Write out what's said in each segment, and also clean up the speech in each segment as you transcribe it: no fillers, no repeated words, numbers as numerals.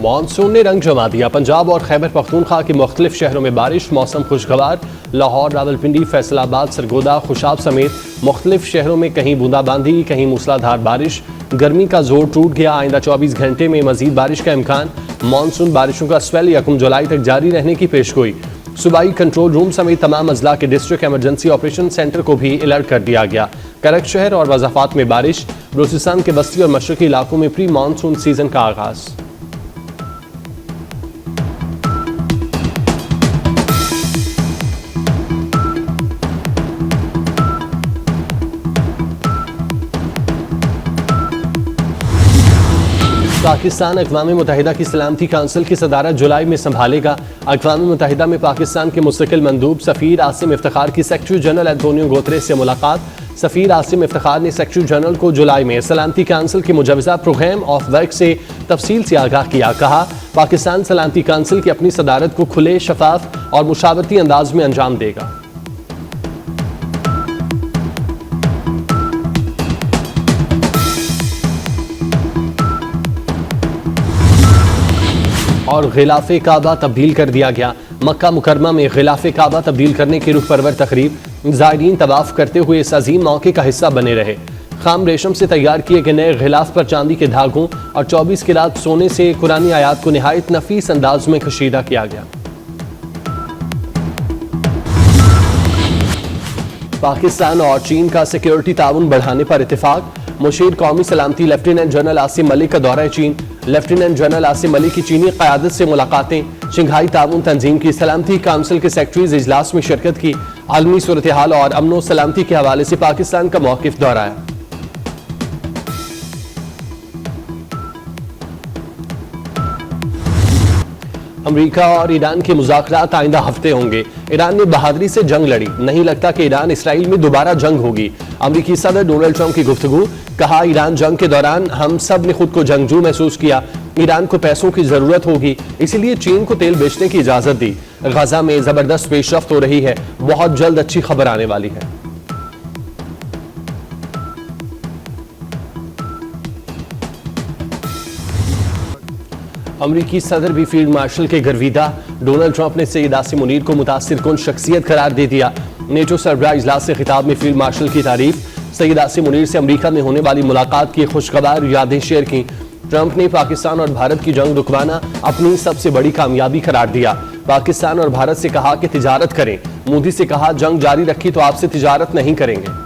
Monsoon ने रंग जमा दिया। पंजाब और खैबर पख्तूनख्वा के मुख्तलिफ शहरों में बारिश, मौसम खुशगवार। लाहौर, रावलपिंडी, फैसलाबाद, सरगोदा, खुशाब समेत मुख्तलिफ शहरों में कहीं बूंदाबांदी, कहीं मूसलाधार बारिश। गर्मी का जोर टूट गया। आइंदा 24 घंटे में मजीद बारिश का इम्कान। मानसून बारिशों का स्पेल 1 जुलाई तक जारी रहने की पेशगोई। सूबाई कंट्रोल रूम समेत तमाम अजला के डिस्ट्रिक्ट इमरजेंसी ऑपरेशन सेंटर को भी अलर्ट कर दिया गया। करक शहर और वज़ाफ़ात में बारिश। बलूचिस्तान के बस्ती और मशरकी इलाकों में प्री मानसून सीजन का आगाज। पाकिस्तान अक़वाम मुत्तहिदा की सलामती काउंसिल की सदारत जुलाई में संभालेगा। अक़वाम मुत्तहिदा में पाकिस्तान के मुस्तकिल मंदूब सफ़ीर आसिम इफ्तिखार की सेक्रेटरी जनरल एंटोनियो गुतरेस से मुलाकात। सफ़ीर आसिम इफ्तिखार ने सेक्रेटरी जनरल को जुलाई में सलामती काउंसिल के मुजवज़ा प्रोग्राम ऑफ वर्क से तफसील से आगाह किया। कहा, पाकिस्तान सलामती काउंसिल की अपनी सदारत को खुले, शफाफ और मुशावरती अंदाज में अंजाम देगा। और गिलाफ़े काबा तब्दील कर दिया गया। मक्का मुकरमा में गिलाफ़े काबा तब्दील करने की रुख परवर तकरीब। ज़ायरीन तवाफ़ करते हुए इस अजीम मौके का हिस्सा बने रहे। खाम रेशम से तैयार किए गए नए गिलाफ पर चांदी के धागों और 24 किरात सोने से कुरानी आयात को निहायत नफीस अंदाज में कशीदा किया गया। पाकिस्तान और चीन का सिक्योरिटी ताउन बढ़ाने पर इत्तेफाक। मुशीर कौमी सलामती लेफ्टिनेंट जनरल आसिम मलिक का दौरा चीन। लेफ्टिनेंट जनरल आसिम मलिक की चीनी क़यादत से मुलाकातें। शंघाई ताउन तंजीम की सलामती काउंसिल के सेक्रेटरीज इजलास में शिरकत की। आलमी सूरत हाल और अमन सलामती के हवाले से पाकिस्तान का मौक़िफ़ दोहराया। अमेरिका और ईरान के मुज़ाकरात आइंदा हफ्ते होंगे। ईरान ने बहादुरी से जंग लड़ी। नहीं लगता कि ईरान इसराइल में दोबारा जंग होगी। अमेरिकी सदर डोनाल्ड ट्रंप की गुफ्तगू। कहा, ईरान जंग के दौरान हम सब ने खुद को जंगजू महसूस किया। ईरान को पैसों की जरूरत होगी, इसीलिए चीन को तेल बेचने की इजाजत दी। गजा में जबरदस्त पेशरफ्त हो रही है। बहुत जल्द अच्छी खबर आने वाली है। अमरीकी सदर भी फील्ड मार्शल के गर्विदा। डोनाल्ड ट्रंप ने सैयद आसिम मुनीर को मुतासिर कुन शख्सियत करार दे दिया। नेटो सरबराह इजलास से खिताब में फील्ड मार्शल की तारीफ। सैयद आसिम मुनीर से अमरीका में होने वाली मुलाकात की खुशखबर यादें शेयर की। ट्रंप ने पाकिस्तान और भारत की जंग रुकवाना अपनी सबसे बड़ी कामयाबी करार दिया। पाकिस्तान और भारत से कहा कि तिजारत करें। मोदी से कहा, जंग जारी रखी तो आपसे तिजारत नहीं करेंगे।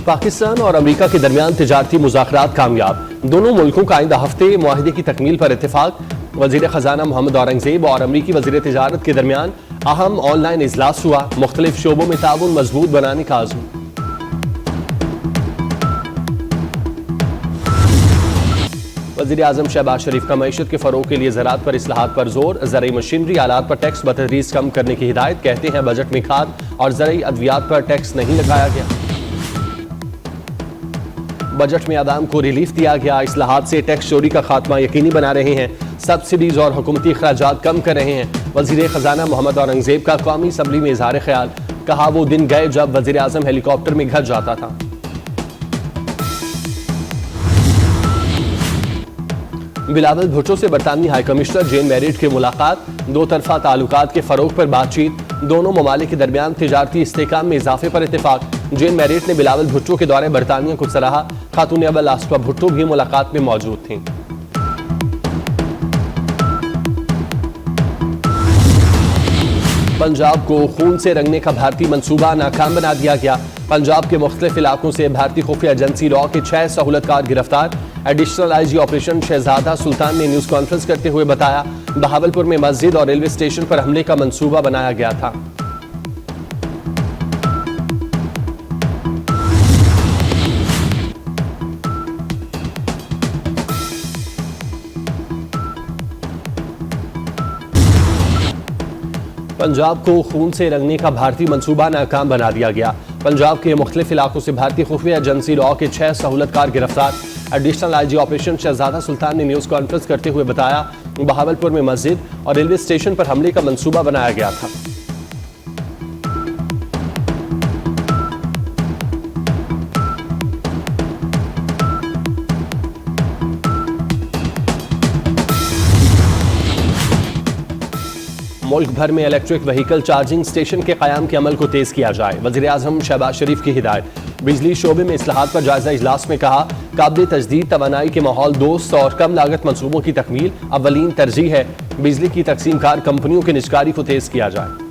पाकिस्तान और अमेरिका के दरमियान तिजारती मुज़ाकरात कामयाब। दोनों मुल्कों का आइंदा हफ्ते मुआहिदे की तकमील पर इत्तेफाक। वज़ीर ख़जाना मोहम्मद औरंगज़ेब और अमरीकी वज़ीर तिजारत के दरमियान अहम ऑनलाइन इजलास हुआ। मुख्तलिफ शोबों में ताउन मजबूत बनाने का आज़म। वज़ीर आज़म शहबाज शरीफ का मईशत के फ़रोग़ के लिए ज़राअत पर इस्लाहात पर जोर। ज़रई मशीनरी आलात पर टैक्स बतदरीज कम करने की हिदायत। कहते हैं बजट में खाद और ज़रई अद्वियात पर टैक्स नहीं लगाया गया। बजट में आवाम को रिलीफ दिया गया। इस्लाहात से टैक्स चोरी का खात्मा यकीनी बना रहे हैं। सब्सिडीज और हुकूमती अखराजात कम कर रहे हैं। वज़ीर ख़जाना मोहम्मद औरंगज़ेब का कौमी असम्बली में इज़हार ख्याल। कहा, वो दिन गए जब वज़ीर आज़म हेलीकॉप्टर में घर जाता था। बिलावल भुट्टो से बरतानवी हाई कमिश्नर जेन मैरिट की मुलाकात। दो तरफा ताल्लुकात के फ़रोग़ पर बातचीत। दोनों ममालिक के दरमियान तिजारती इस्तेहकाम में इजाफे पर इत्तेफाक। जेन मैरिट ने बिलावल भुट्टो के दौरे बरतानिया को सराहा। खातून अव्वल आसिफा भुट्टो भी मुलाकात में मौजूद थीं। पंजाब को खून से रंगने का भारतीय मंसूबा नाकाम बना दिया गया। पंजाब के मुख्तलिफ इलाकों से भारतीय खुफिया एजेंसी लॉ के 6 सहूलतकार गिरफ्तार। एडिशनल आईजी ऑपरेशन शहजादा सुल्तान ने न्यूज़ कॉन्फ्रेंस करते हुए बताया, बहावलपुर में मस्जिद और रेलवे स्टेशन पर हमले का मंसूबा बनाया गया था। पंजाब को खून से रंगने का भारतीय मंसूबा नाकाम बना दिया गया। पंजाब के मुख्तलिफ इलाकों से भारतीय खुफिया एजेंसी लॉ के 6 सहूलतकार गिरफ्तार। एडिशनल आईजी ऑपरेशन शहजादा सुल्तान ने न्यूज़ कॉन्फ्रेंस करते हुए बताया, बहावलपुर में मस्जिद और रेलवे स्टेशन पर हमले का मंसूबा बनाया गया था। मुल्क भर में इलेक्ट्रिक व्हीकल चार्जिंग स्टेशन के क़याम के अमल को तेज़ किया जाए। वज़ीर-ए-आज़म शहबाज शरीफ की हिदायत। बिजली शोबे में इस्लाहात पर जायजा इजलास में कहा, काबिल तजदीद तवानाई के माहौल दोस्त और कम लागत मंसूबों की तकमील अव्वलीन तरजीह है। बिजली की तकसीम कार कंपनियों की निजकारी को तेज़ किया जाए।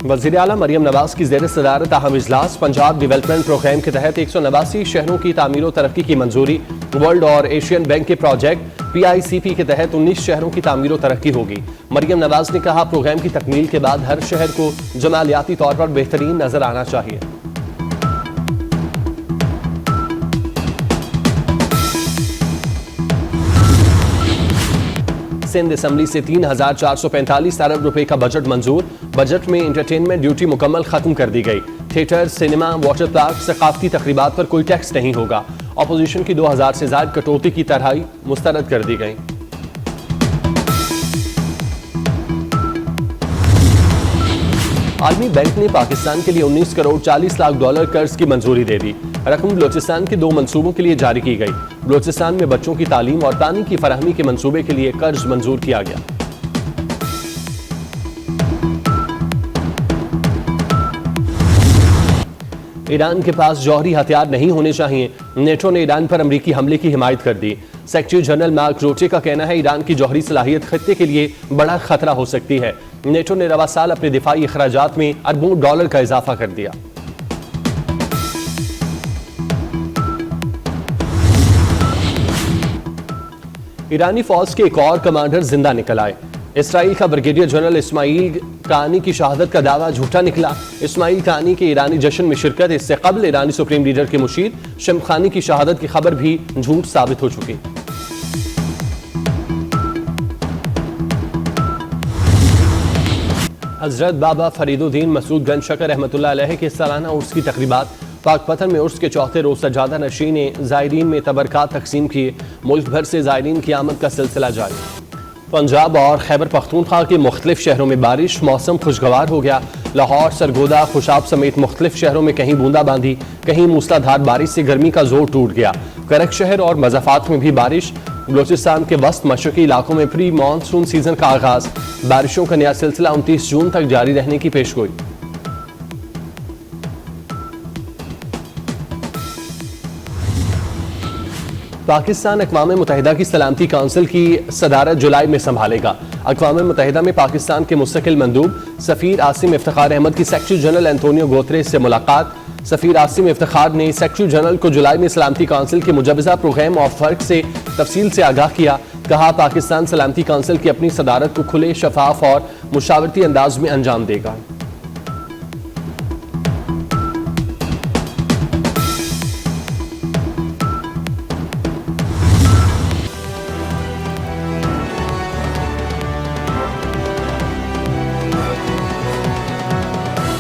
वज़ीर आला मरियम नवाज की ज़ेर सदारत अहम इजलास। पंजाब डेवलपमेंट प्रोग्राम के तहत 189 शहरों की तामीर व तरक्की की मंजूरी। वर्ल्ड और एशियन बैंक के प्रोजेक्ट PICP के तहत 19 शहरों की तामीर व तरक्की होगी। मरियम नवाज ने कहा, प्रोग्राम की तकमील के बाद हर शहर को जमालियाती तौर पर बेहतरीन नजर आना चाहिए। सिंध असम्बली से 3,445 अरब रुपए का बजट मंजूर। बजट में इंटरटेनमेंट ड्यूटी मुकम्मल खत्म कर दी गई। थिएटर, सिनेमा, वाटर पार्क, सकाफती तकरीबात पर कोई टैक्स नहीं होगा। अपोजिशन की 2000 से ज्यादा कटौती की तरह मुस्तरद कर दी गई। आलमी बैंक ने पाकिस्तान के लिए 19 करोड़ 40 लाख डॉलर कर्ज की मंजूरी दे दी। रकम बलोचिस्तान के 2 मंसूबों के लिए जारी की गई। बलोचिस्तान में बच्चों की तालीम और पानी की फराहमी के मंसूबे के लिए कर्ज मंजूर किया गया। ईरान के पास जौहरी हथियार नहीं होने चाहिए। नेटो ने ईरान पर अमरीकी हमले की हिमायत कर दी। सेक्रेटरी जनरल मार्क रूटे का कहना है, ईरान की जौहरी सलाहियत खत्ते के लिए बड़ा खतरा हो सकती है। नेटो ने रवा साल अपने दिफाई अखराजात में अरबों डॉलर का इजाफा कर दिया। ईरानी फौज के एक और कमांडर जिंदा निकल आए। इसराइल का ब्रिगेडियर जनरल इस्माइल कानी की शहादत का दावा झूठा निकला। इस्माइल कानी के ईरानी जश्न में शिरकत, इससे कबल ईरानी सुप्रीम लीडर के मुशीर शमखानी की शहादत की खबर भी झूठ साबित हो चुकी। हजरत बाबा फरीदुद्दीन मसूद गंज शकर रहमतुल्लाह अलैह के सालाना उर्स की तकरीबात। पाकपतन में उर्स के चौथे रोज सजादा नशीन ने ज़ायरीन में तबरकात तकसीम किए। मुल्क भर से ज़ायरीन की आमद का सिलसिला जारी। पंजाब और खैबर पख्तूनख्वा के मुख्तलिफ शहरों में बारिश, मौसम खुशगवार हो गया। लाहौर, सरगोदा, खुशाब समेत मुख्तलिफ शहरों में कहीं बूंदाबांदी, कहीं मूसलाधार बारिश से गर्मी का जोर टूट गया। करक शहर और मज़ाफ़ात में भी बारिश। बलोचिस्तान के वस्त मशरकी इलाकों में प्री मानसून सीजन का आगाज। बारिशों का नया सिलसिला 29 जून तक जारी रहने की पेशगोई। पाकिस्तान अक़वाम मुत्तहिदा की सलामती काउंसिल की सदारत जुलाई में संभालेगा। अक़वाम मुत्तहिदा में पाकिस्तान के मुस्तकिल मंदूब सफ़ीर आसिम इफ्तिखार अहमद की सेक्रेटरी जनरल एंटोनियो गुतेरेस से मुलाकात। सफ़ीर आसिम इफ्तिखार ने सेक्रेटरी जनरल को जुलाई में सलामती काउंसिल के मुजवज़ा प्रोग्राम और फ़र्क से तफसील से आगाह किया। कहा, पाकिस्तान सलामती काउंसिल की अपनी सदारत को खुले, शफाफ और मुशावरती अंदाज में अंजाम देगा।